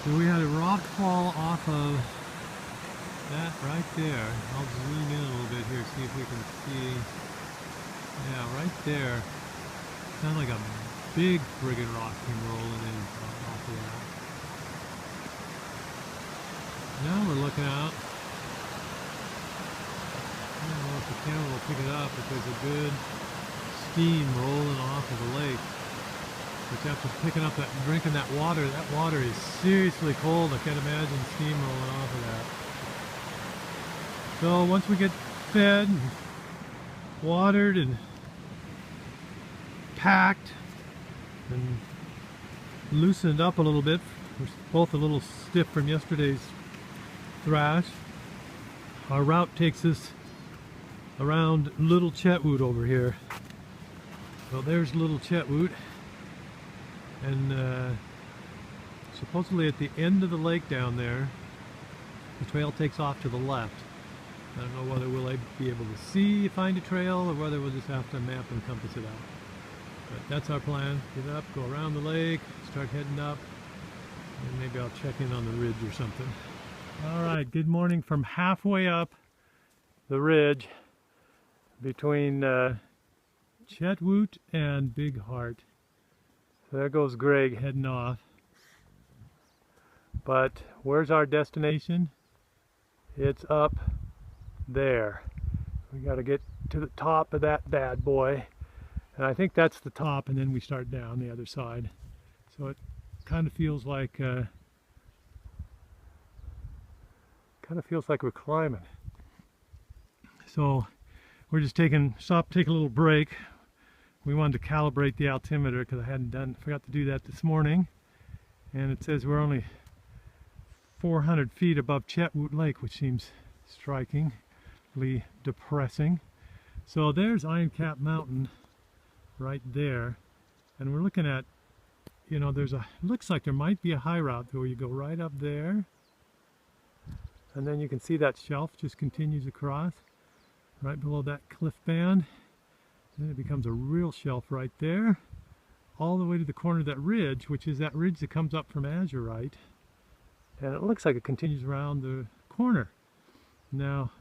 So we had a rock fall off of that right there. I'll zoom in a little bit here, see if we can see. Yeah, right there. Sounds like a big friggin' rock came rolling in off of that. Now we're looking out. I don't know if the camera will pick it up, but there's a good steam rolling off of the lake. But after picking up that, drinking that water is seriously cold. I can't imagine steam rolling off of that. So once we get fed and watered and packed and loosened up a little bit, we're both a little stiff from yesterday's thrash, our route takes us around Little Chetwood over here. So there's Little Chetwood. And supposedly at the end of the lake down there, the trail takes off to the left. I don't know whether we'll be able to find a trail, or whether we'll just have to map and compass it out. But that's our plan. Get up, go around the lake, start heading up, and maybe I'll check in on the ridge or something. All right, good morning from halfway up the ridge between Chetwood and Big Heart. So there goes Greg heading off. But where's our destination? It's up there. We got to get to the top of that bad boy. And I think that's the top, and then we start down the other side. So it kind of feels like we're climbing. So we're just take a little break. We wanted to calibrate the altimeter because I forgot to do that this morning. And it says we're only 400 feet above Chetwood Lake, which seems strikingly depressing. So there's Iron Cap Mountain right there. And we're looking at, you know, looks like there might be a high route where you go right up there. And then you can see that shelf just continues across right below that cliff band. Then it becomes a real shelf right there, all the way to the corner of that ridge, which is that ridge that comes up from Azurite. And it looks like it continues around the corner. Now,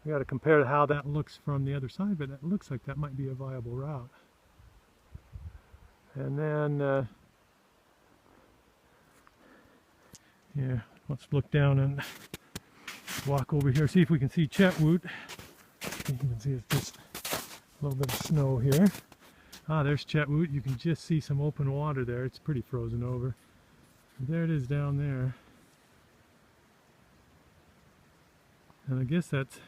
we got to compare to how that looks from the other side, but it looks like that might be a viable route. And then, yeah, let's look down and walk over here, see if we can see Chetwood. You can see it's just a little bit of snow here. Ah, there's Chetwood. You can just see some open water there. It's pretty frozen over. There it is down there. And I guess that's,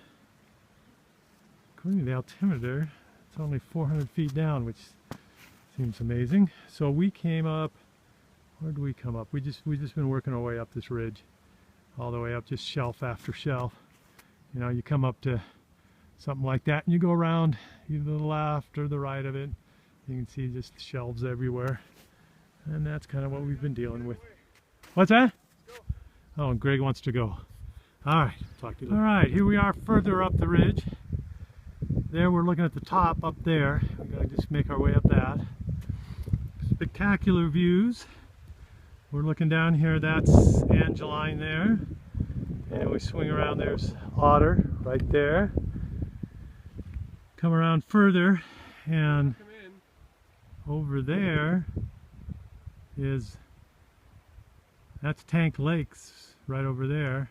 according to the altimeter, it's only 400 feet down, which seems amazing. So we came up, where did we come up? We just been working our way up this ridge, all the way up, just shelf after shelf. You know, you come up to something like that and you go around either the left or the right of it. You can see just shelves everywhere. And that's kind of what we've been dealing with. What's that? Oh, and Greg wants to go. All right, talk to you later. All right, here we are further up the ridge. There we're looking at the top up there. We're going to just make our way up that. Spectacular views. We're looking down here, that's Angeline there. And we swing around, there's Otter right there. Come around further, and over there that's Tank Lakes right over there.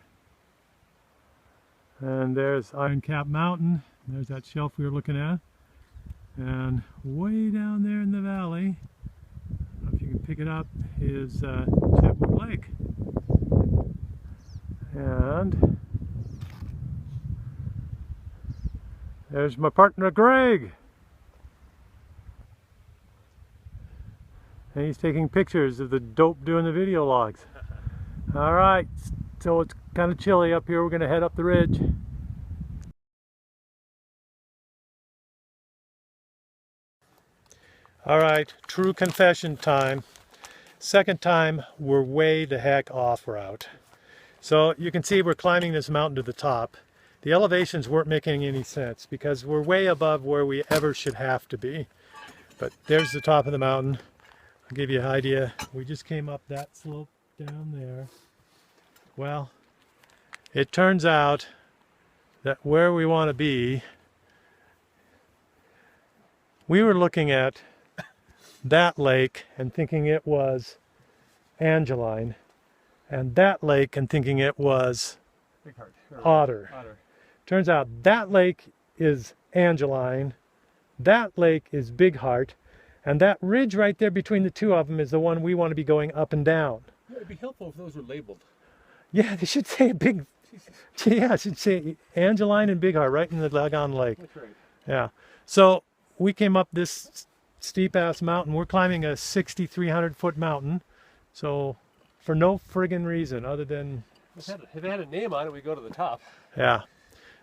And there's Iron Cap Mountain. There's that shelf we were looking at. And way down there in the valley, I don't know if you can pick it up, is Chetwood Lake. And there's my partner Greg. And he's taking pictures of the dope doing the video logs. All right, so it's kind of chilly up here. We're going to head up the ridge. All right, true confession time. Second time, we're way the heck off route. So you can see we're climbing this mountain to the top. The elevations weren't making any sense because we're way above where we ever should have to be. But there's the top of the mountain. I'll give you an idea. We just came up that slope down there. Well, it turns out that where we want to be, we were looking at that lake and thinking it was Angeline, and that lake and thinking it was Big Heart. Otter. Turns out that lake is Angeline, that lake is Big Heart, and that ridge right there between the two of them is the one we want to be going up and down. Yeah, it'd be helpful if those were labeled. Yeah, they should say big. Yeah, it should say Angeline and Big Heart right in the Lagon Lake. That's right. Yeah. So we came up this steep ass mountain. We're climbing a 6,300 foot mountain. So for no friggin' reason other than. If it had a name on it, we go to the top. Yeah.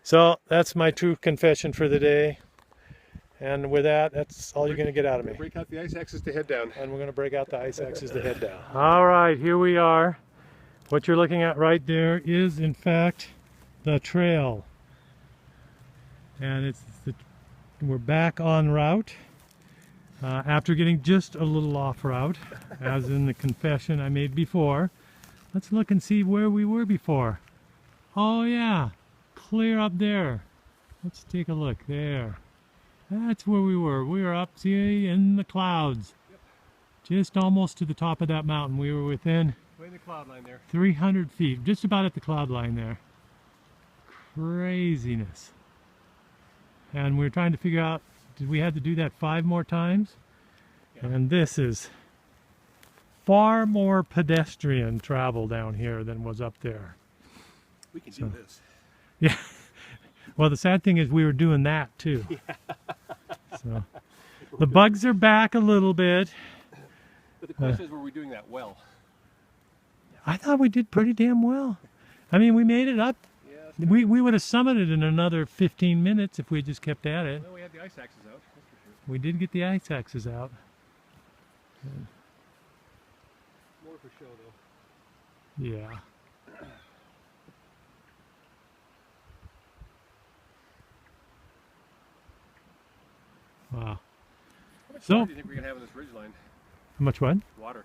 So that's my true confession for the day. And with that, that's all you're going to get out of me. Break out the ice axes to head down. And we're going to break out the ice axes to head down. All right, here we are. What you're looking at right there is, in fact, the trail. And we're back en route after getting just a little off route, as in the confession I made before. Let's look and see where we were before. Oh yeah, clear up there. Let's take a look there. That's where we were. We were up, see, in the clouds. Yep. Just almost to the top of that mountain. We were within way in the cloud line there. 300 feet, just about at the cloud line there. Craziness. And we were trying to figure out, did we have to do that 5 more times? Yeah. And this is far more pedestrian travel down here than was up there. We can do this. Yeah. Well, the sad thing is we were doing that too. Yeah. So the bugs are back a little bit. But the question is, were we doing that well? I thought we did pretty damn well. I mean, we made it up. Yeah, we would have summited in another 15 minutes if we just kept at it. Well, we had the ice axes out, that's for sure. We did get the ice axes out. More for show, though. Yeah. Wow. How much So, water do you think we're going to have on this ridge line? How much what? Water.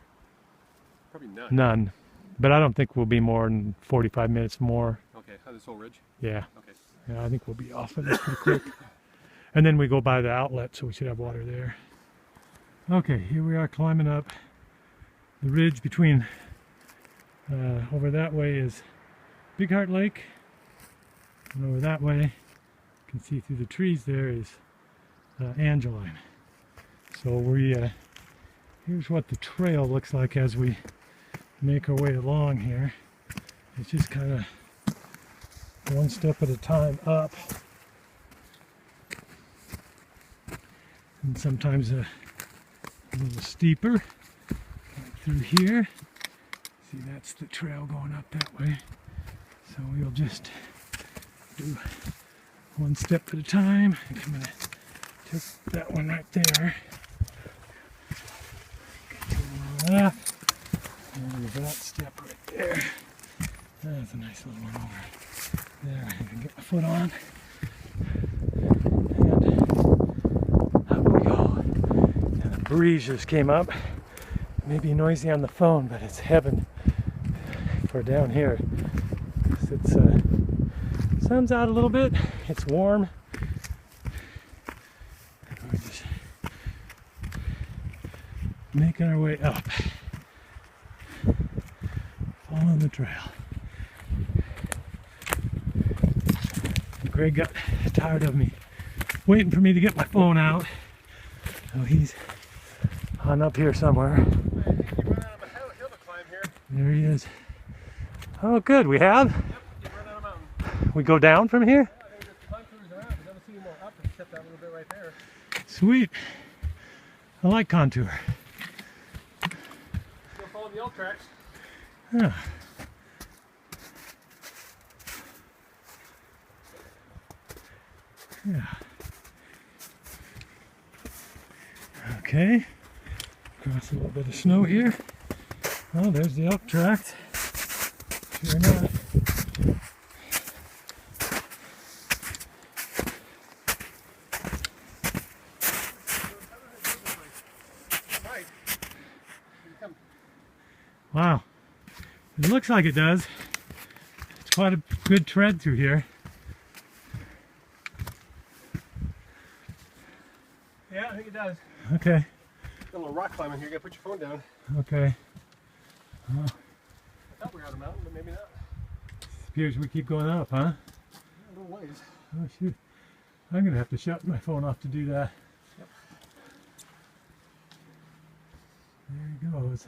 Probably none. None. But I don't think we'll be more than 45 minutes more. Okay, on this whole ridge? Yeah. Okay. Yeah, I think we'll be off of this pretty quick. And then we go by the outlet, so we should have water there. Okay, here we are climbing up the ridge between, over that way is Big Heart Lake, and over that way, you can see through the trees there is Angeline. So here's what the trail looks like as we make our way along here. It's just kind of one step at a time up, and sometimes a little steeper like through here. See, that's the trail going up that way. So we'll just do one step at a time. I think I'm going to take that one right there. Get to the left. And that step right there. That's a nice little one over there. I can get my foot on. And up we go. And the breeze just came up. It may be noisy on the phone, but it's heaven for down here. It's sun's out a little bit. It's warm. We're just making our way up. Following the trail. Greg got tired of me waiting for me to get my phone out. So he's on up here somewhere. There he is. Oh good, we have? Yep, you run out of mountain. We go down from here? Yeah, I think just contours around. I don't see any more up except that little bit right there. Sweet. I like contour. Still follow the elk tracks. Yeah. Yeah. Okay. Cross a little bit of snow here. Oh, there's the elk tracks. Sure enough. Wow. It looks like it does. It's quite a good tread through here. Yeah, I think it does. Okay. Got a little rock climbing here. You gotta put your phone down. Okay. I thought we were on a mountain, but maybe not. Appears we keep going up, huh? A little ways. Oh shoot. I'm gonna have to shut my phone off to do that. Yep. There he goes.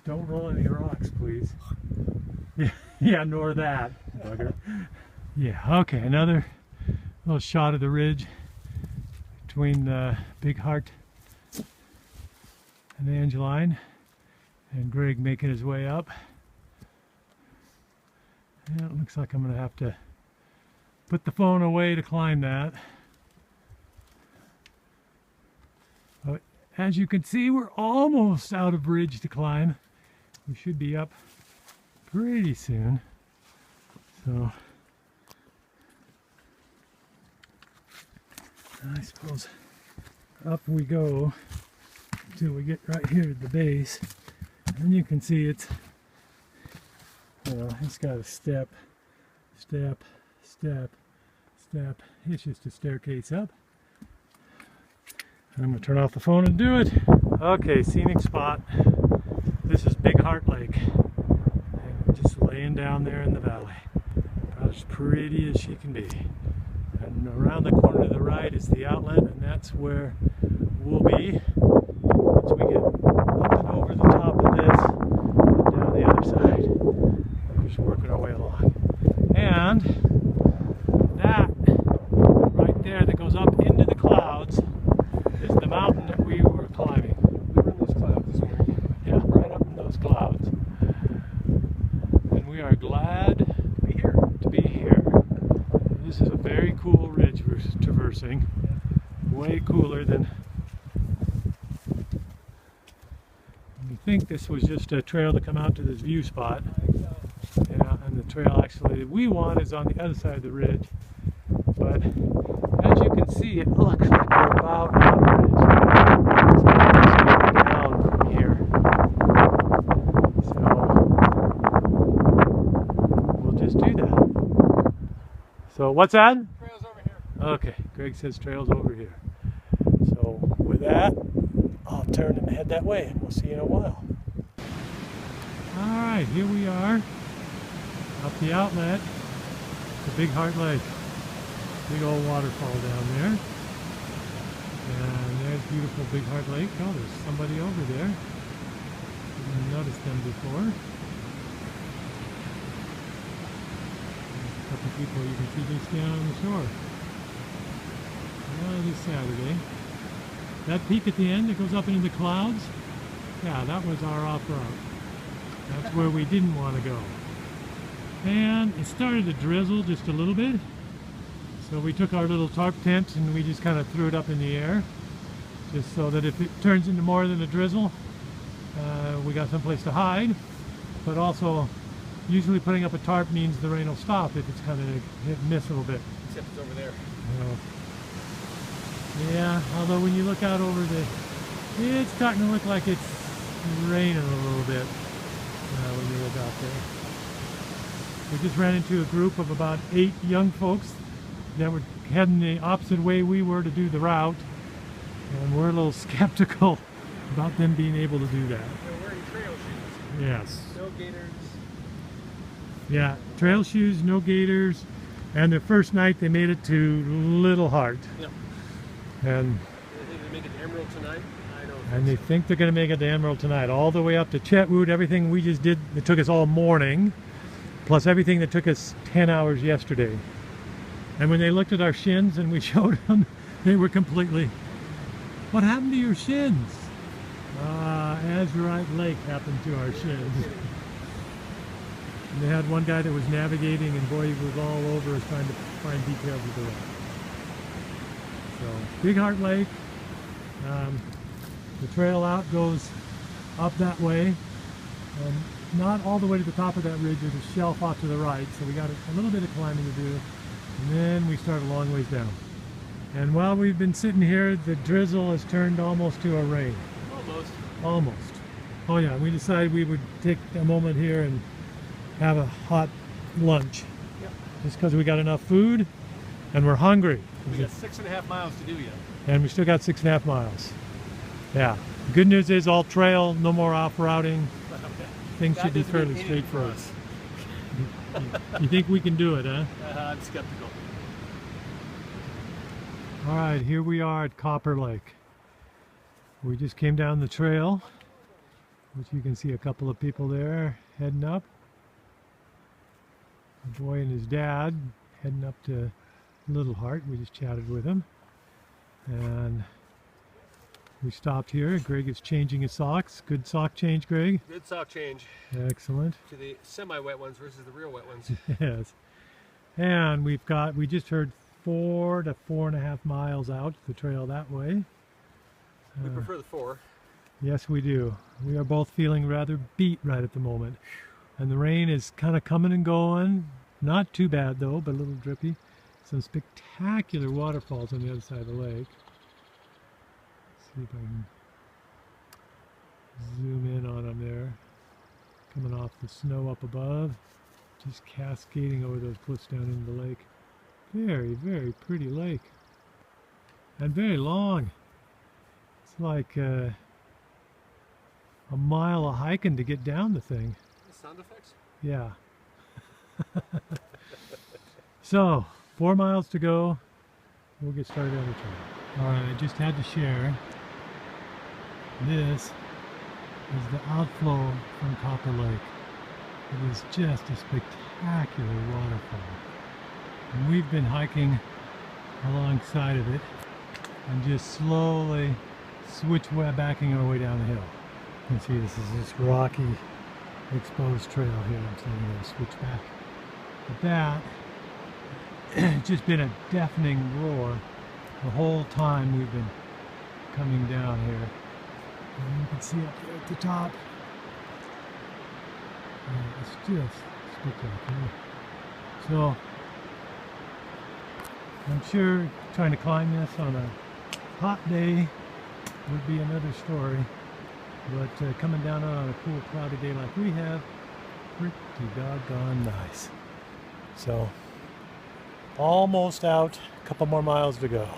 Don't roll any rocks, please. Yeah, nor that. Bugger. Yeah, okay, another little shot of the ridge between Big Heart and Angeline, and Greg making his way up. Yeah, it looks like I'm going to have to put the phone away to climb that. But as you can see, we're almost out of ridge to climb. We should be up pretty soon. So I suppose up we go until we get right here at the base. And you can see it's, well, it's got a step, step, step, step. It's just a staircase up. I'm going to turn off the phone and do it. Okay, scenic spot. This is Big Heart Lake. And we're just laying down there in the valley. About as pretty as she can be. And around the corner to the right is the outlet, and that's where we'll be once we get up and over the top of this and down the other side. We're just working our way along. And that right there that goes up into the clouds is the mountain that we were climbing. We were in those clouds this morning. Yeah, right up in those clouds. And we are glad To be here. to be here. This is a very cool ridge we're traversing. Way cooler than... You think this was just a trail to come out to this view spot. Yeah, and the trail actually that we want is on the other side of the ridge. But as you can see, it looks like we're about on the ridge. It's going down from here. So we'll just do that. So what's that? Trail's over here. Okay, Greg says trail's over here. So with that, I'll turn and head that way, and we'll see you in a while. Alright, here we are, up the outlet, the Big Heart Lake. Big old waterfall down there. And there's beautiful Big Heart Lake. Oh, there's somebody over there. Didn't notice them before. There's a couple people you can see just down on the shore. Well, it is Saturday. That peak at the end that goes up into the clouds, yeah, that was our off route. That's where we didn't want to go. And it started to drizzle just a little bit. So we took our little tarp tent and we just kind of threw it up in the air, just so that if it turns into more than a drizzle, we got someplace to hide. But also, usually putting up a tarp means the rain will stop if it's kind of hit and miss a little bit. Except it's over there. Yeah, although when you look out over it's starting to look like it's raining a little bit when you look out there. We just ran into a group of about 8 young folks that were heading the opposite way we were to do the route, and we're a little skeptical about them being able to do that. They're wearing trail shoes. Yes. No gaiters. Yeah, trail shoes, no gaiters, and the first night they made it to Little Heart. Yep. And They think they make it to Emerald tonight? I don't and they think they're going to make it to Emerald tonight, all the way up to Chetwood. Everything we just did, it took us all morning, plus everything that took us 10 hours yesterday. And when they looked at our shins and we showed them, they were completely, what happened to your shins? Azurite Lake happened to our shins. And they had one guy that was navigating, and boy, he was all over us trying to find details of the route. So, Big Heart Lake. The trail out goes up that way. Not all the way to the top of that ridge. There's a shelf off to the right, so we got a little bit of climbing to do. And then we start a long ways down. And while we've been sitting here, the drizzle has turned almost to a rain. Almost. Almost. Oh yeah, we decided we would take a moment here and have a hot lunch. Yep. Just because we got enough food and we're hungry. We got 6.5 miles to do yet. And we still got 6.5 miles. Yeah. The good news is all trail, no more off-routing. Things should be fairly straight for us. You think we can do it, huh? I'm skeptical. All right, here we are at Copper Lake. We just came down the trail, which you can see a couple of people there heading up. A boy and his dad heading up to Little Heart. We just chatted with him. And we stopped here. Greg is changing his socks. Good sock change, Greg. Good sock change. Excellent. To the semi-wet ones versus the real wet ones. Yes. And we just heard 4 to 4.5 miles out the trail that way. We prefer the 4. Yes, we do. We are both feeling rather beat right at the moment. And the rain is kind of coming and going. Not too bad though, but a little drippy. Some spectacular waterfalls on the other side of the lake. Let's see if I can zoom in on them there. Coming off the snow up above. Just cascading over those cliffs down into the lake. Very, very pretty lake. And very long. It's like a mile of hiking to get down the thing. Sound effects? Yeah. So, 4 miles to go. We'll get started on the trail. Alright, I just had to share. This is the outflow from Copper Lake. It is just a spectacular waterfall. And we've been hiking alongside of it and just slowly backing our way down the hill. You can see this is this rocky, exposed trail here. I'm saying I'm going to switch back. But that, it's just been a deafening roar the whole time we've been coming down here. And you can see up there at the top. It's just spectacular. So, I'm sure trying to climb this on a hot day would be another story. But coming down on a cool, cloudy day like we have, pretty doggone nice. So, almost out, a couple more miles to go.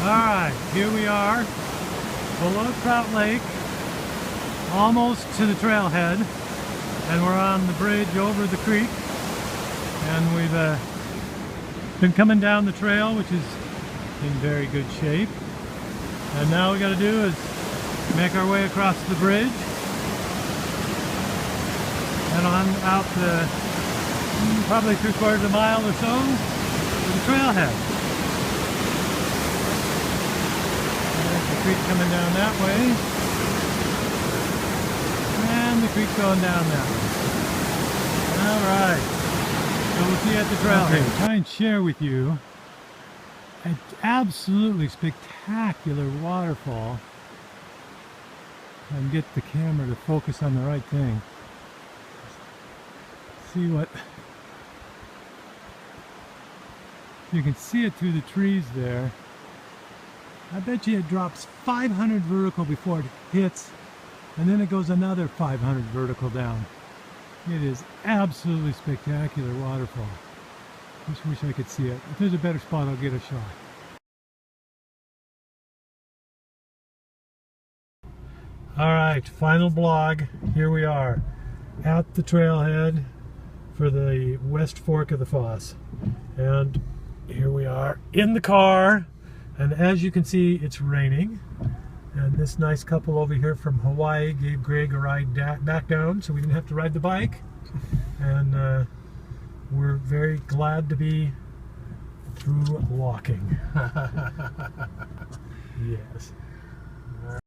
Alright, here we are, below Trout Lake, almost to the trailhead, and we're on the bridge over the creek, and we've been coming down the trail, which is in very good shape, and now we got to do is make our way across the bridge and on out to probably 3/4 of a mile or so to the trailhead. The creek coming down that way, and the creek going down that way. Alright, so we'll see you at the trailhead. Okay, try and share with you an absolutely spectacular waterfall and get the camera to focus on the right thing. See what you can see it through the trees there. I bet you it drops 500 vertical before it hits, and then it goes another 500 vertical down. It is absolutely spectacular waterfall. Just wish I could see it. If there's a better spot, I'll get a shot. Alright, final blog. Here we are at the trailhead for the West Fork of the Foss. And here we are in the car. And as you can see, it's raining. And this nice couple over here from Hawaii gave Greg a ride back down, so we didn't have to ride the bike. And we're very glad to be through walking. Yes.